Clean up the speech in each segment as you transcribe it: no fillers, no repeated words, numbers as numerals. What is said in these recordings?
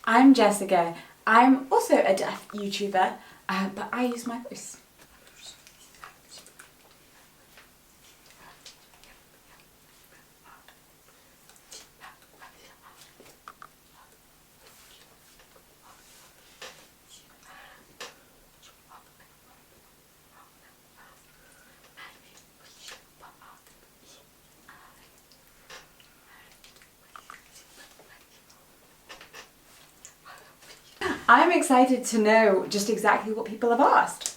I'm Jessica. I'm also a deaf YouTuber, but I use my voice. I'm excited to know just exactly what people have asked.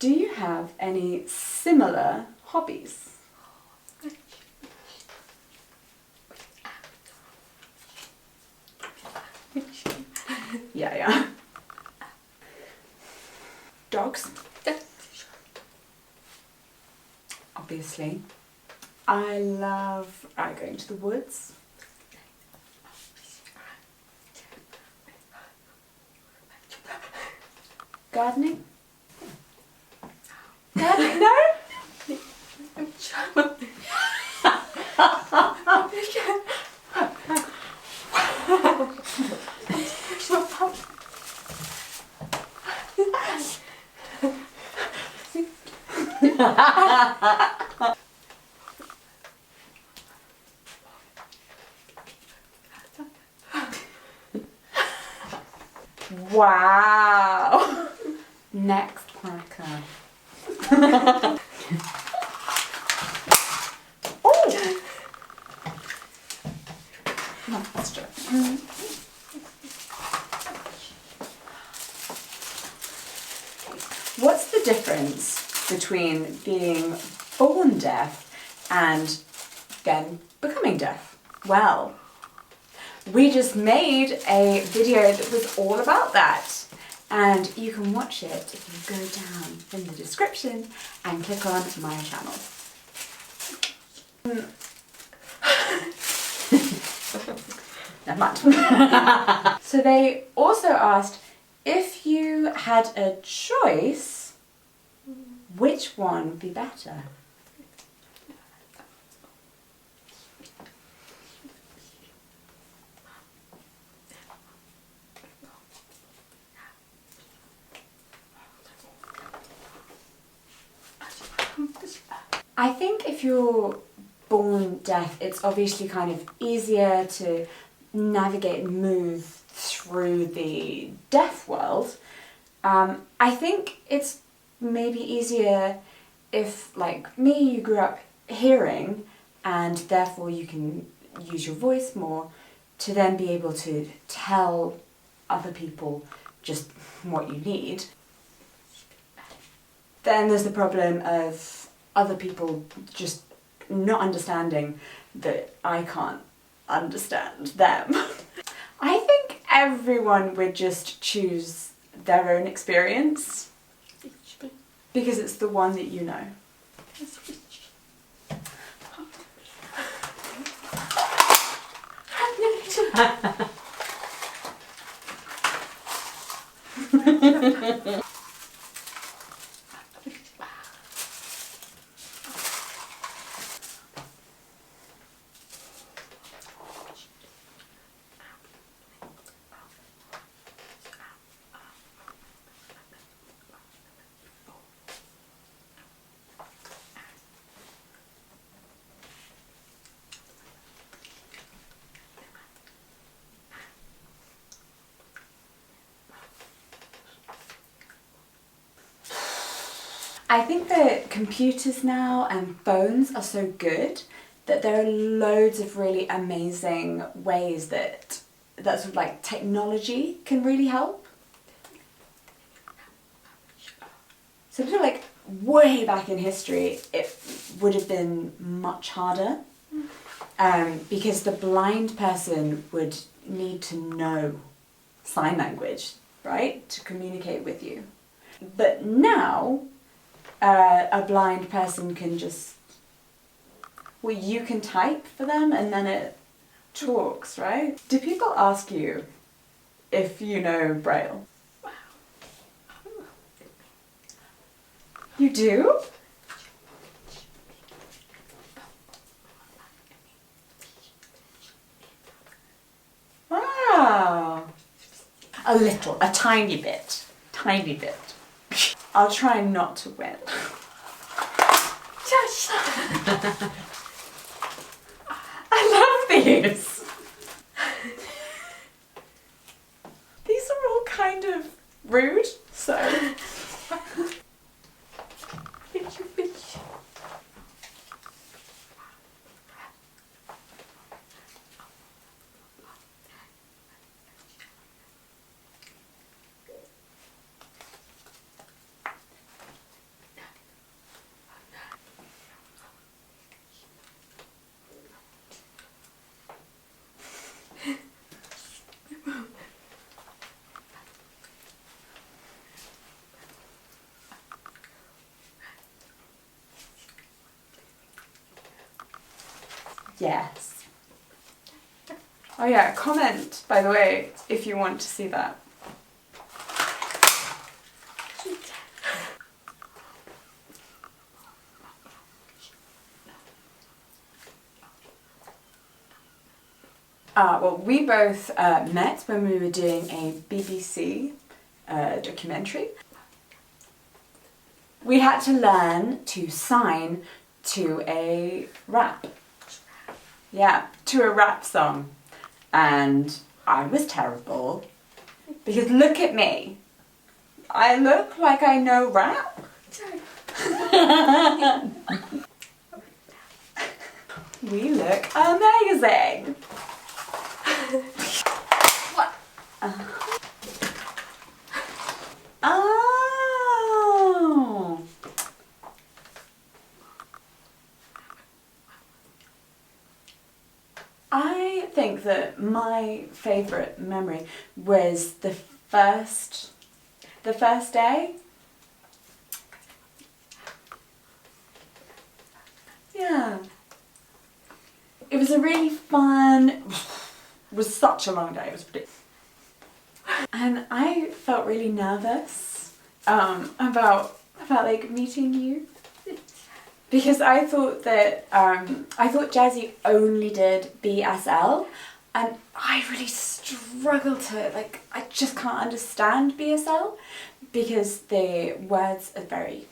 Do you have any similar hobbies? Yeah. Dogs? Obviously. I love going to the woods. Gardening? Gardening? No? Wow! Next cracker. Oh! That's true. What's the difference between being born deaf and then becoming deaf? Well, we just made a video that was all about that. And you can watch it if you go down in the description and click on my channel. Never mind. So they also asked, if you had a choice, which one would be better? I think if you're born deaf, it's obviously kind of easier to navigate and move through the deaf world. I think it's maybe easier if, like me, you grew up hearing and therefore you can use your voice more to then be able to tell other people just what you need. Then there's the problem of other people just not understanding that I can't understand them. I think everyone would just choose their own experience because it's the one that you know. I think that computers now and phones are so good that there are loads of really amazing ways that that sort of like technology can really help. So I feel like way back in history, it would have been much harder, because the blind person would need to know sign language, right, to communicate with you. But now, a blind person can just, well, you can type for them and then it talks, right? Do people ask you if you know Braille? You do? Wow. A little, a tiny bit. Tiny bit. I'll try not to win. I love these. These are all kind of rude, so. Yes. Oh yeah, comment, by the way, if you want to see that. Well, we both met when we were doing a BBC documentary. We had to learn to sign to a rap. Yeah, to a rap song. And I was terrible. Because look at me. I look like I know rap. We look amazing. What? Oh. I think that my favourite memory was the first day. Yeah. It was a really fun, it was such a long day, it was ridiculous. And I felt really nervous about like meeting you. Because I thought that, Jazzy only did BSL, and I really struggle to, like, I just can't understand BSL, because the words are very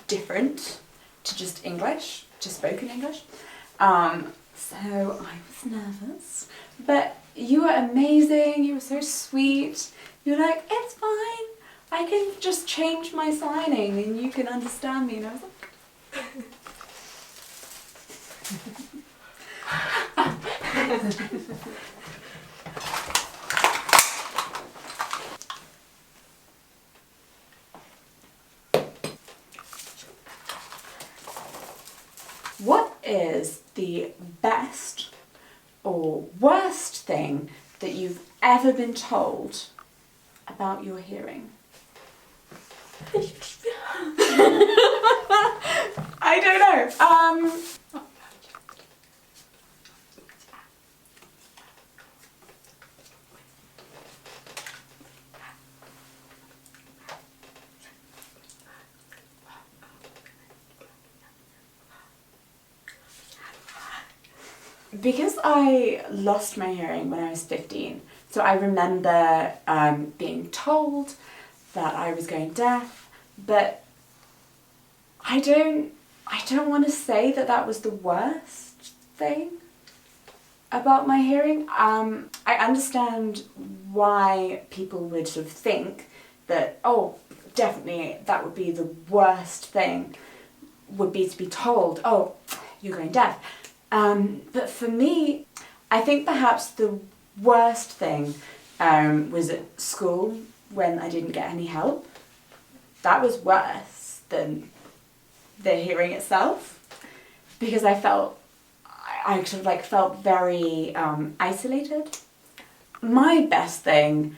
different to just English, to spoken English. So I was nervous, but you were amazing, you were so sweet. You were like, it's fine, I can just change my signing and you can understand me, and I was like, what is the best or worst thing that you've ever been told about your hearing? I don't know. Because I lost my hearing when I was 15, so I remember being told that I was going deaf, but I don't want to say that that was the worst thing about my hearing. I understand why people would sort of think that, oh, definitely that would be the worst thing, would be to be told, oh, you're going deaf. But for me, I think perhaps the worst thing was at school when I didn't get any help. That was worse than the hearing itself, because I sort of like felt very isolated. My best thing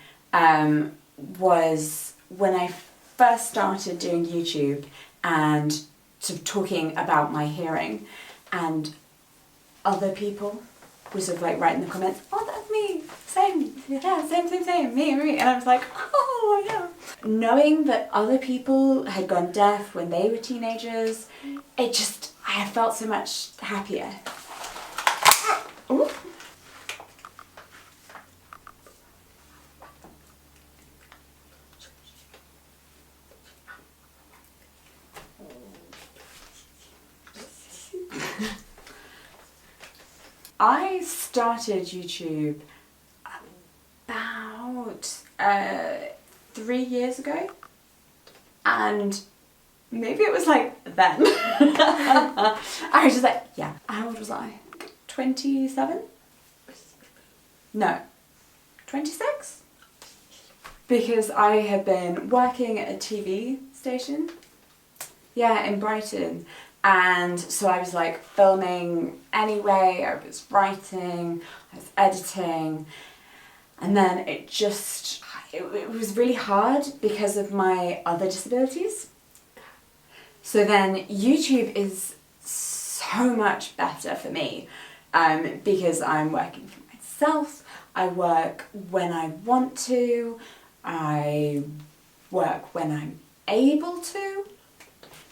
was when I first started doing YouTube and sort of talking about my hearing, and other people were sort of like writing the comments, oh, that's me, same, yeah, same, me, and I was like, oh yeah. Knowing that other people had gone deaf when they were teenagers, I felt so much happier. Ooh. I started YouTube about 3 years ago, and maybe it was like then. I was just like, yeah, how old was I? 27? No, 26? Because I had been working at a TV station, yeah, in Brighton. And so I was like filming anyway, I was writing, I was editing, and then it was really hard because of my other disabilities. So then YouTube is so much better for me because I'm working for myself, I work when I want to, I work when I'm able to.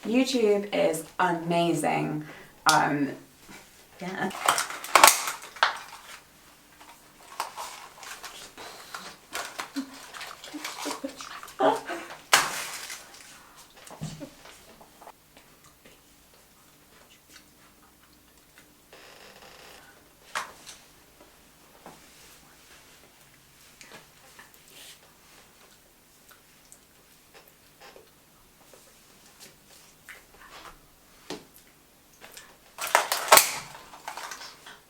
YouTube is amazing. Yeah.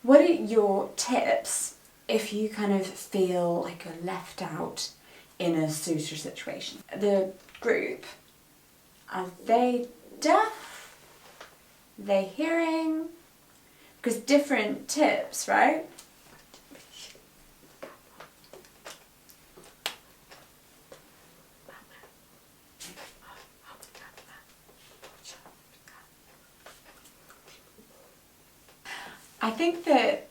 What are your tips if you kind of feel like you're left out in a social situation? The group, are they deaf? Are they hearing? Because different tips, right? I think that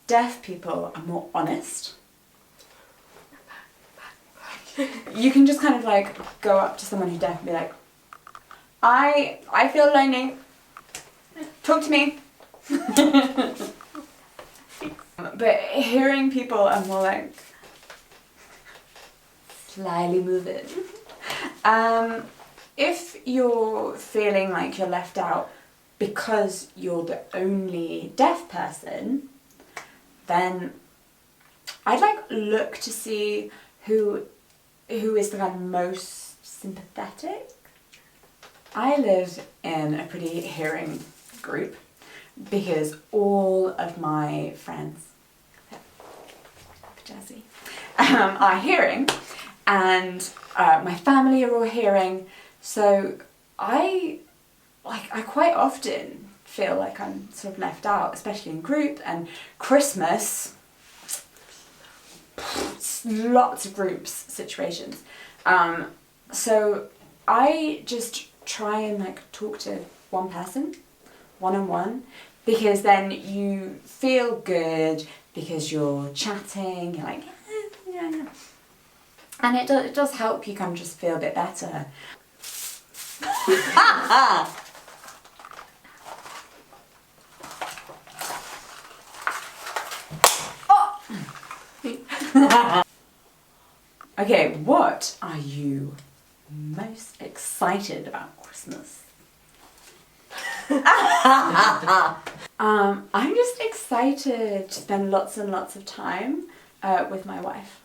deaf people are more honest. You can just kind of like go up to someone who's deaf and be like, I feel lonely. Talk to me. But hearing people are more like slyly moving. If you're feeling like you're left out because you're the only deaf person, then I'd like look to see who is the kind of most sympathetic. I live in a pretty hearing group because all of my friends, Jazzy, are hearing, and my family are all hearing, so I quite often feel like I'm sort of left out, especially in group. And Christmas, lots of groups situations. So I just try and like talk to one person, one-on-one, because then you feel good because you're chatting, you're like, yeah. And it does help you kind of just feel a bit better. Okay, what are you most excited about Christmas? I'm just excited to spend lots and lots of time with my wife.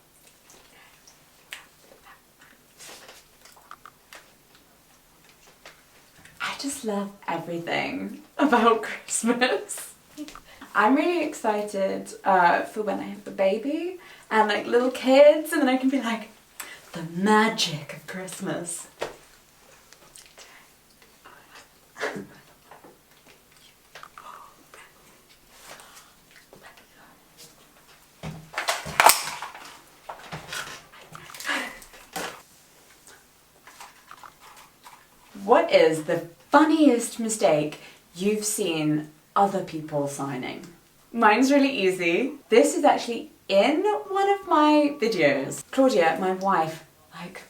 I just love everything about Christmas. I'm really excited for when I have a baby and like little kids, and then I can be like, the magic of Christmas. What is the funniest mistake you've seen other people signing? Mine's really easy. This is actually in one of my videos. Claudia, my wife, like,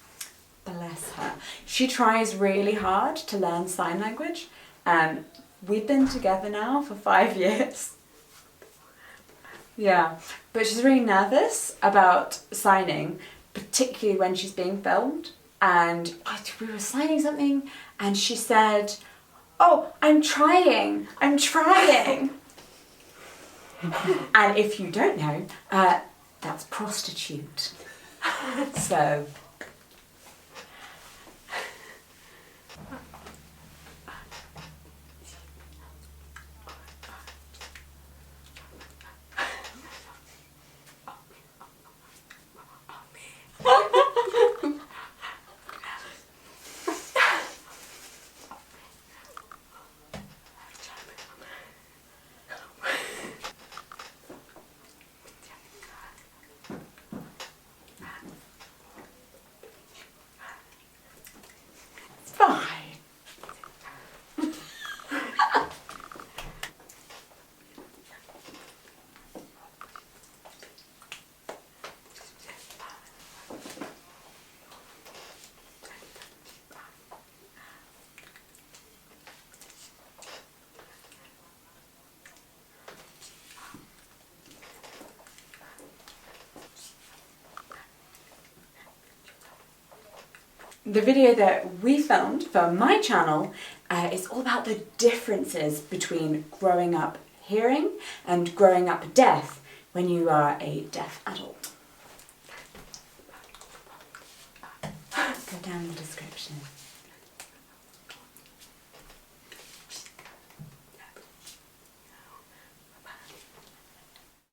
bless her. She tries really hard to learn sign language, and we've been together now for 5 years. Yeah, but she's really nervous about signing, particularly when she's being filmed. And we were signing something and she said, "Oh, I'm trying. And if you don't know, that's prostitute." So. The video that we filmed for my channel is all about the differences between growing up hearing and growing up deaf when you are a deaf adult. Go down in the description.